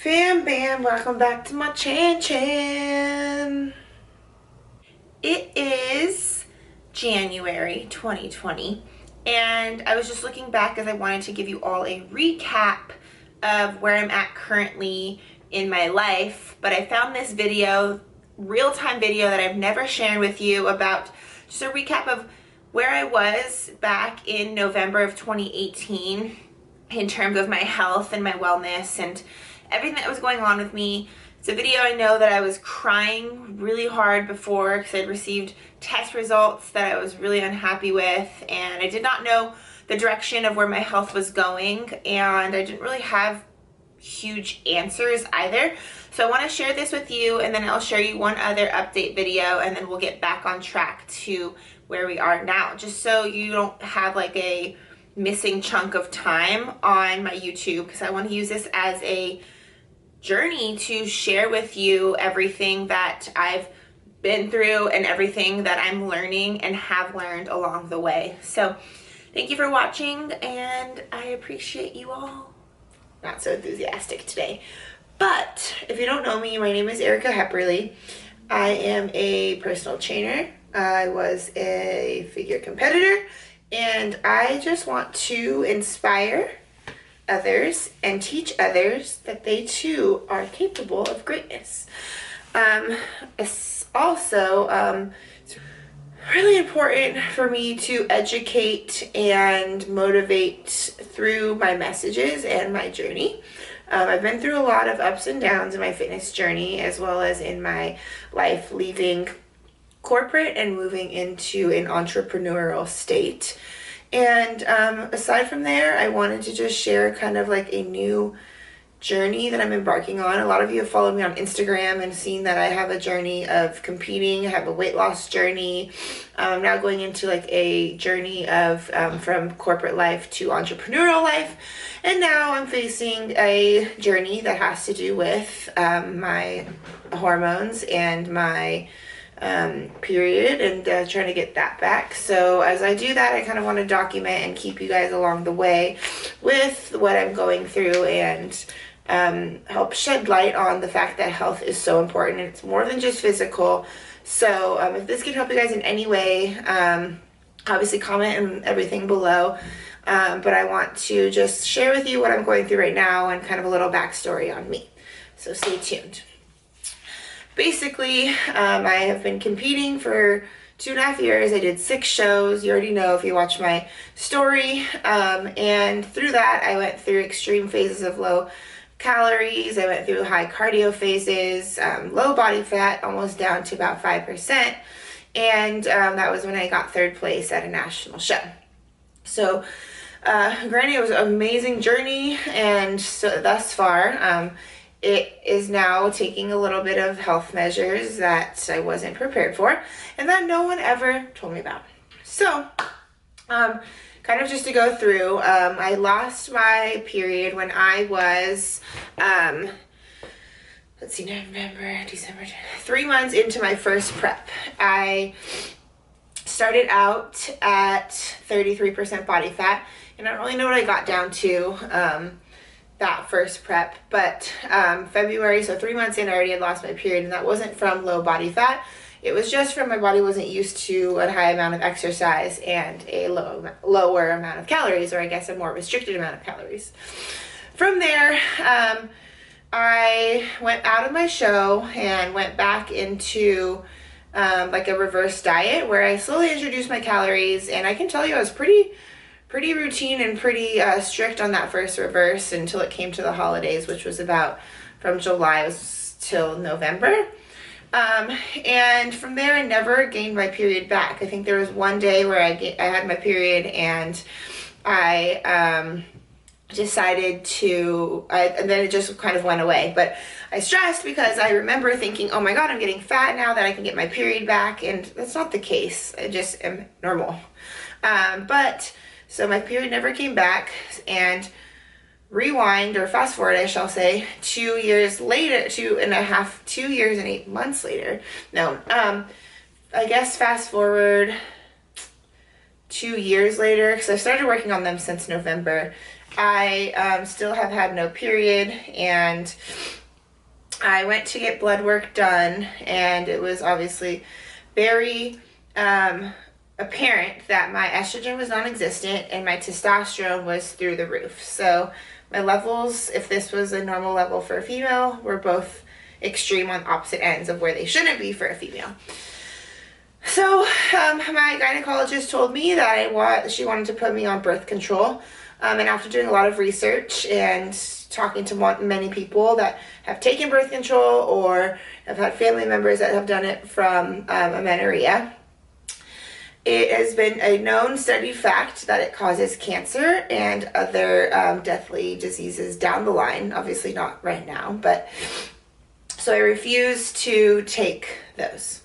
Fam bam, welcome back to my chan. It is January 2020 and I was just looking back as I wanted to give you all a recap of where I'm at currently in my life, but I found this video, real-time video that I've never shared with you, about just a recap of where I was back in November of 2018 in terms of my health and my wellness and everything that was going on with me. It's a video I know that I was crying really hard before because I'd received test results that I was really unhappy with, and I did not know the direction of where my health was going, and I didn't really have huge answers either. So I want to share this with you, and then I'll share you one other update video, and then we'll get back on track to where we are now, just so you don't have like a missing chunk of time on my YouTube, because I want to use this as a journey to share with you everything that I've been through and everything that I'm learning and have learned along the way. So thank you for watching, and I appreciate you all. Not so enthusiastic today, but if you don't know me, my name is Erica Hepperly. I am a personal trainer. I was a figure competitor, and I just want to inspire others and teach others that they too are capable of greatness. It's also it's really important for me to educate and motivate through my messages and my journey. I've been through a lot of ups and downs in my fitness journey, as well as in my life leaving corporate and moving into an entrepreneurial state. And aside from there, I wanted to just share kind of like a new journey that I'm embarking on. A lot of you have followed me on Instagram and seen that I have a journey of competing. I have a weight loss journey. I'm now going into like a journey of from corporate life to entrepreneurial life. And now I'm facing a journey that has to do with my hormones and my period, and trying to get that back. So as I do that, I kind of want to document and keep you guys along the way with what I'm going through, and help shed light on the fact that health is so important. It's more than just physical. So if this can help you guys in any way, obviously comment and everything below. But I want to just share with you what I'm going through right now and kind of a little backstory on me. So stay tuned. Basically, I have been competing for 2.5 years. I did 6 shows. You already know if you watch my story. And through that, I went through extreme phases of low calories. I went through high cardio phases, low body fat, almost down to about 5%. And that was when I got 3rd place at a national show. So, granted, it was an amazing journey. And so thus far, it is now taking a little bit of health measures that I wasn't prepared for and that no one ever told me about. So, kind of just to go through, I lost my period when I was, let's see, November, December, 3 months into my first prep. I started out at 33% body fat, and I don't really know what I got down to that first prep, but February, so 3 months in, I already had lost my period, and that wasn't from low body fat. It was just from my body wasn't used to a high amount of exercise and a lower amount of calories, or I guess a more restricted amount of calories. From there, I went out of my show and went back into like a reverse diet where I slowly introduced my calories, and I can tell you I was pretty routine and pretty strict on that first reverse until it came to the holidays, which was about from July till November. And from there, I never gained my period back. I think there was one day where I had my period, and I decided to, and then it just kind of went away. But I stressed because I remember thinking, oh my God, I'm getting fat now that I can get my period back. And that's not the case. I just am normal. So my period never came back, and rewind, or fast forward, I shall say, 2 years later, 2 years and 8 months later. No, I guess fast forward 2 years later, because I started working on them since November. I still have had no period, and I went to get blood work done, and it was obviously very apparent that my estrogen was non-existent and my testosterone was through the roof. So my levels, if this was a normal level for a female, were both extreme on opposite ends of where they shouldn't be for a female. So my gynecologist told me that she wanted to put me on birth control. And after doing a lot of research and talking to many people that have taken birth control or have had family members that have done it from amenorrhea, it has been a known studied fact that it causes cancer and other deathly diseases down the line. Obviously not right now, but so I refuse to take those.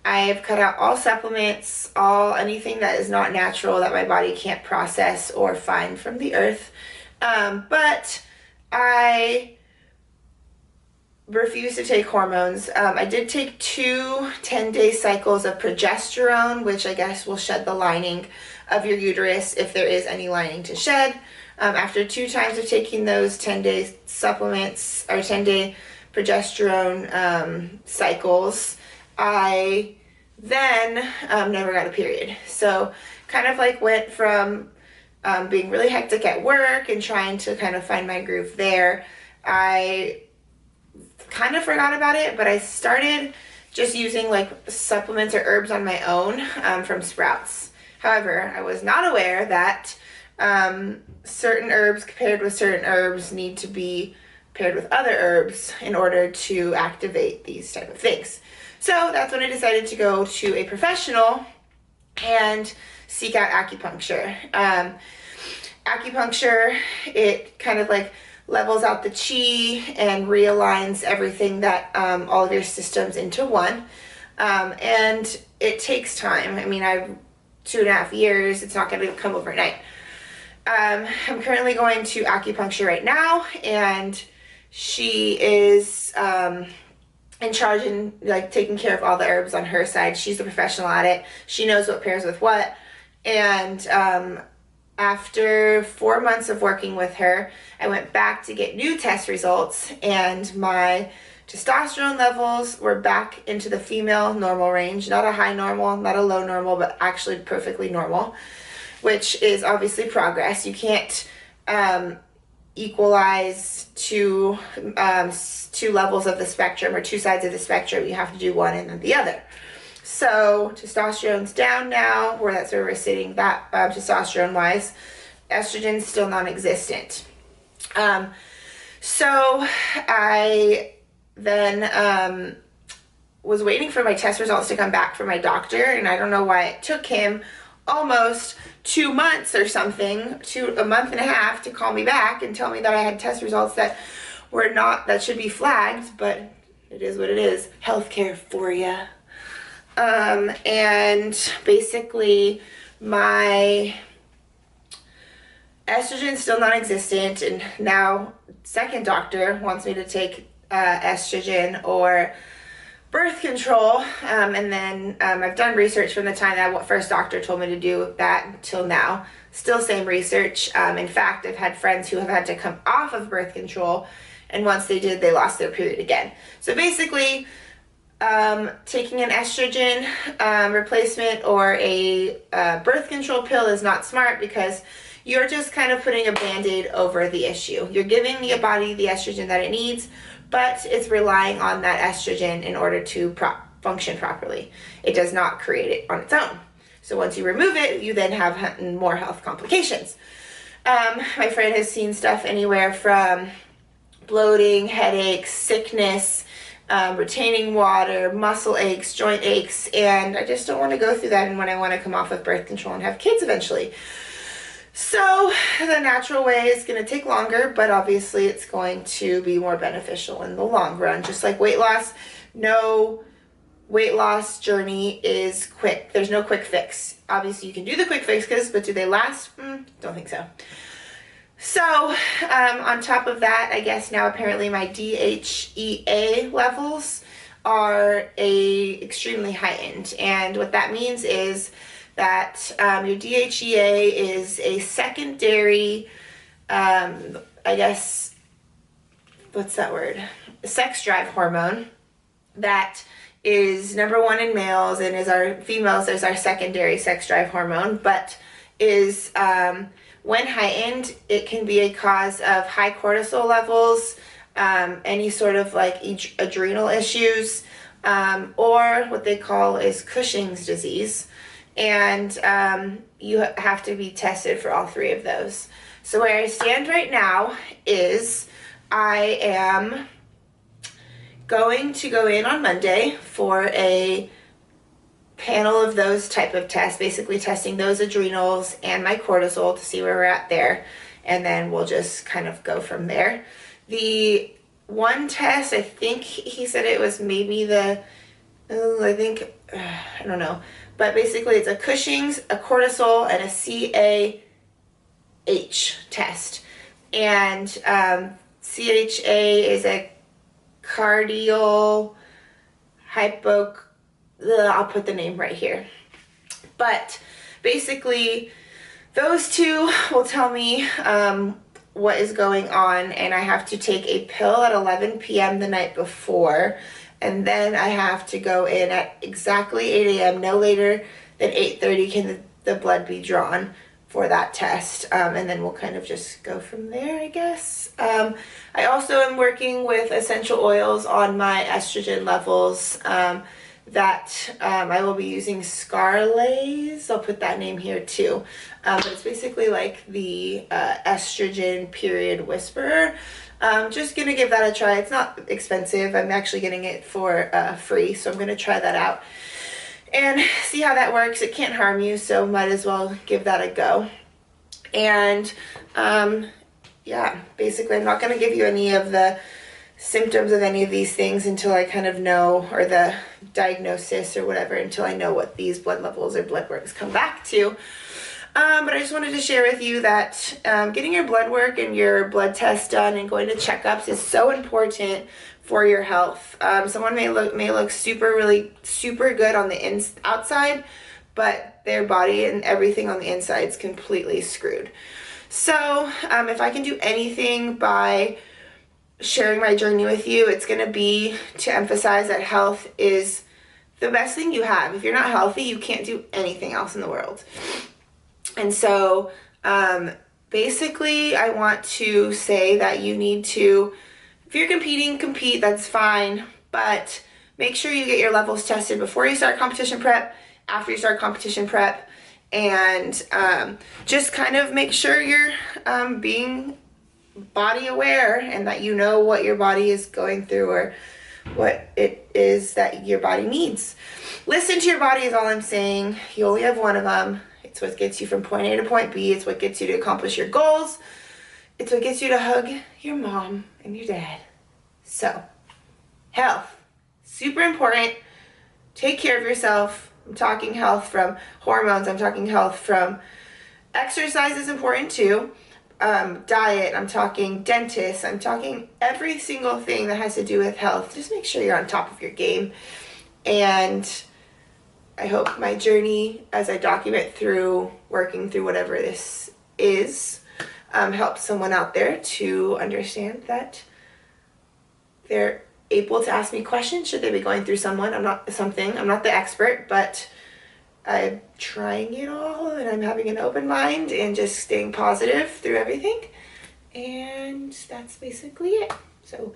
I've cut out all supplements, anything that is not natural that my body can't process or find from the earth. But I refuse to take hormones. I did take 2 10-day cycles of progesterone, which I guess will shed the lining of your uterus if there is any lining to shed. After 2 times of taking those 10-day supplements or 10-day progesterone cycles, I then never got a period. So kind of like went from being really hectic at work and trying to kind of find my groove there. I kind of forgot about it, but I started just using like supplements or herbs on my own from Sprouts. However, I was not aware that certain herbs paired with certain herbs need to be paired with other herbs in order to activate these type of things. So that's when I decided to go to a professional and seek out acupuncture. Acupuncture, it kind of like levels out the chi and realigns everything that all of your systems into one. And it takes time. I mean, I've 2.5 years. It's not going to come overnight. I'm currently going to acupuncture right now, and she is in charge and like taking care of all the herbs on her side. She's the professional at it. She knows what pairs with what. And after 4 months of working with her, I went back to get new test results, and my testosterone levels were back into the female normal range. Not a high normal, not a low normal, but actually perfectly normal, which is obviously progress. You can't equalize two levels of the spectrum or 2 sides of the spectrum. You have to do one and then the other. So testosterone's down now, where that's where we're sitting, that testosterone wise. Estrogen's still non-existent. So I then was waiting for my test results to come back from my doctor, and I don't know why it took him almost 2 months or something, a month and a half, to call me back and tell me that I had test results that were not, that should be flagged, but it is what it is. Healthcare for ya. And basically my estrogen's still non-existent, and now second doctor wants me to take estrogen or birth control, and then I've done research from the time that first doctor told me to do that until now. Still same research. In fact, I've had friends who have had to come off of birth control, and once they did, they lost their period again. So basically, taking an estrogen replacement or a birth control pill is not smart, because you're just kind of putting a band-aid over the issue. You're giving your body the estrogen that it needs, but it's relying on that estrogen in order to function properly. It does not create it on its own. So once you remove it, you then have more health complications. My friend has seen stuff anywhere from bloating, headaches, sickness, retaining water, muscle aches, joint aches, and I just don't want to go through that, and when I want to come off of birth control and have kids eventually. So the natural way is going to take longer, but obviously it's going to be more beneficial in the long run. Just like weight loss, no weight loss journey is quick. There's no quick fix. Obviously you can do the quick fixes, but do they last? Don't think so. So on top of that, I guess now apparently my DHEA levels are extremely heightened, and what that means is that your DHEA is a secondary I guess, what's that word? Sex drive hormone that is number one in males and is our females is our secondary sex drive hormone, but is when heightened, it can be a cause of high cortisol levels, any sort of like adrenal issues, or what they call is Cushing's disease. And you have to be tested for all three of those. So where I stand right now is I am going to go in on Monday for a panel of those type of tests, basically testing those adrenals and my cortisol to see where we're at there, and then we'll just kind of go from there. The one test, I think he said it was maybe I don't know, but basically it's a Cushing's, a cortisol, and a CAH test. And CHA is a cardial I'll put the name right here. But basically, those two will tell me what is going on, and I have to take a pill at 11 p.m. the night before, and then I have to go in at exactly 8 a.m. No later than 8:30 can the blood be drawn for that test, and then we'll kind of just go from there, I guess. I also am working with essential oils on my estrogen levels that I will be using Scarlaze. I'll put that name here too. But it's basically like the estrogen period whisperer. Just gonna give that a try. It's not expensive. I'm actually getting it for free, so I'm gonna try that out and see how that works. It can't harm you, so might as well give that a go. And yeah, basically I'm not gonna give you any of the symptoms of any of these things until I kind of know, or the diagnosis or whatever, until I know what these blood levels or blood works come back to. But I just wanted to share with you that getting your blood work and your blood tests done and going to checkups is so important for your health. Someone may look super good on the outside, but their body and everything on the inside is completely screwed. So if I can do anything by sharing my journey with you, it's going to be to emphasize that health is the best thing you have. If you're not healthy, you can't do anything else in the world. And so basically I want to say that you need to, if you're competing, compete, that's fine, but make sure you get your levels tested before you start competition prep, after you start competition prep, and just kind of make sure you're being body aware and that you know what your body is going through or what it is that your body needs. Listen to your body is all I'm saying. You only have one of them. It's what gets you from point A to point B. It's what gets you to accomplish your goals. It's what gets you to hug your mom and your dad. So, health, super important. Take care of yourself. I'm talking health from hormones. I'm talking health from exercise is important too. Diet, I'm talking dentists, I'm talking every single thing that has to do with health. Just make sure you're on top of your game. And I hope my journey as I document through working through whatever this is helps someone out there to understand that they're able to ask me questions should they be going through I'm not the expert, but I'm trying it all, and I'm having an open mind and just staying positive through everything. And that's basically it. So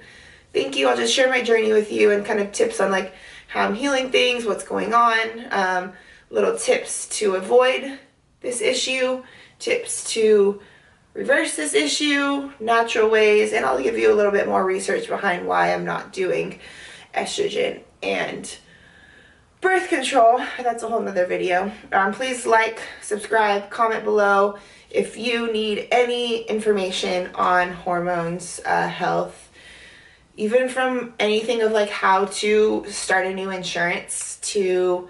thank you. I'll just share my journey with you and kind of tips on like how I'm healing things, what's going on, little tips to avoid this issue, tips to reverse this issue, natural ways, and I'll give you a little bit more research behind why I'm not doing estrogen and birth control. That's a whole nother video. Please like, subscribe, comment below if you need any information on hormones, health, even from anything of like how to start a new insurance to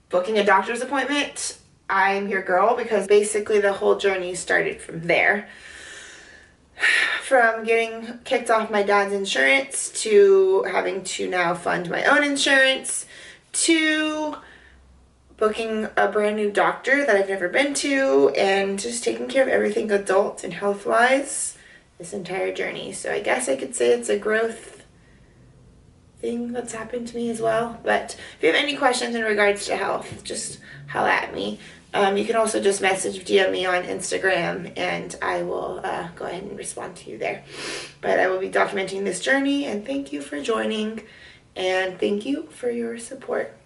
booking a doctor's appointment. I'm your girl, because basically the whole journey started from there. From getting kicked off my dad's insurance to having to now fund my own insurance to booking a brand new doctor that I've never been to, and just taking care of everything adult and health-wise this entire journey. So I guess I could say it's a growth thing that's happened to me as well. But if you have any questions in regards to health, just holla at me. You can also just DM me on Instagram, and I will go ahead and respond to you there. But I will be documenting this journey, and thank you for joining, and thank you for your support.